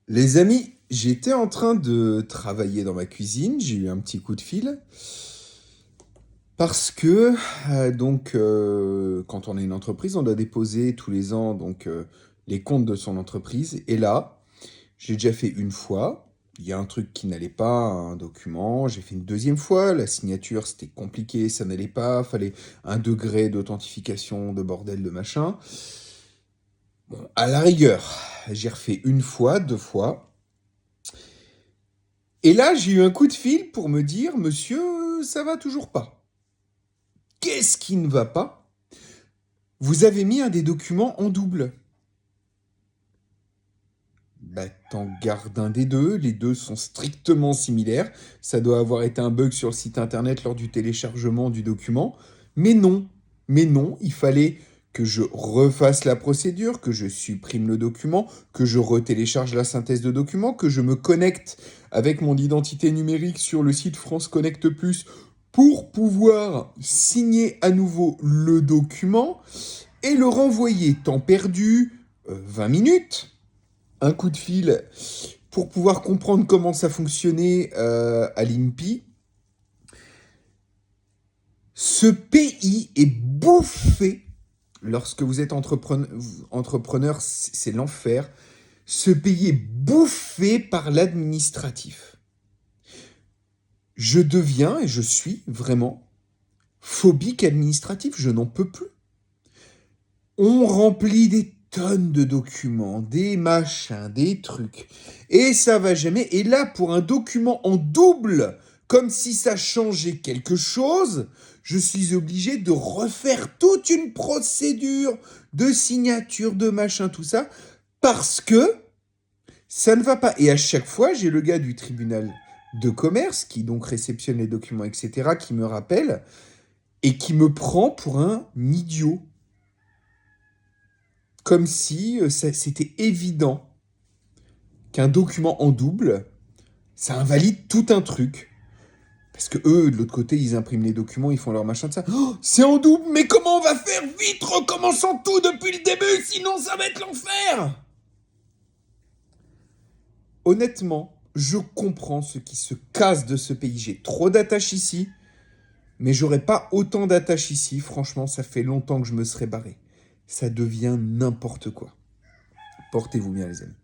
Les amis, j'étais en train de travailler dans ma cuisine, j'ai eu un petit coup de fil parce que quand on a une entreprise, on doit déposer tous les ans les comptes de son entreprise. Et là, j'ai déjà fait une fois. Il y a un truc qui n'allait pas, un document. J'ai fait une deuxième fois. La signature, c'était compliqué, ça n'allait pas. Fallait un degré d'authentification, de bordel, de machin. Bon, à la rigueur, j'ai refait une fois, deux fois. Et là, j'ai eu un coup de fil pour me dire, monsieur, ça va toujours pas. Qu'est-ce qui ne va pas? Vous avez mis un des documents en double. Bah, t'en gardes un des deux, les deux sont strictement similaires. Ça doit avoir été un bug sur le site internet lors du téléchargement du document. Mais non, mais non, il fallait que je refasse la procédure, que je supprime le document, que je retélécharge la synthèse de document, que je me connecte avec mon identité numérique sur le site France Connect Plus pour pouvoir signer à nouveau le document et le renvoyer. Temps perdu, 20 minutes, un coup de fil pour pouvoir comprendre comment ça fonctionnait à l'INPI. Ce pays est bouffé. Lorsque vous êtes entrepreneur, c'est l'enfer. Ce pays est bouffé par l'administratif. Je deviens et je suis vraiment phobique administratif. Je n'en peux plus. On remplit des tonnes de documents, des machins, des trucs. Et ça va jamais. Et là, pour un document en double, comme si ça changeait quelque chose, je suis obligé de refaire toute une procédure de signature, de machin, tout ça, parce que ça ne va pas. Et à chaque fois, j'ai le gars du tribunal de commerce qui donc réceptionne les documents, etc., qui me rappelle et qui me prend pour un idiot. Comme si c'était évident qu'un document en double, ça invalide tout un truc. Parce que eux, de l'autre côté, ils impriment les documents, ils font leur machin de ça. Oh, c'est en double, mais comment on va faire? Vite, recommençons tout depuis le début, sinon ça va être l'enfer. Honnêtement, je comprends ceux qui se cassent de ce pays. J'ai trop d'attaches ici, mais j'aurais pas autant d'attaches ici. Franchement, ça fait longtemps que je me serais barré. Ça devient n'importe quoi. Portez-vous bien, les amis.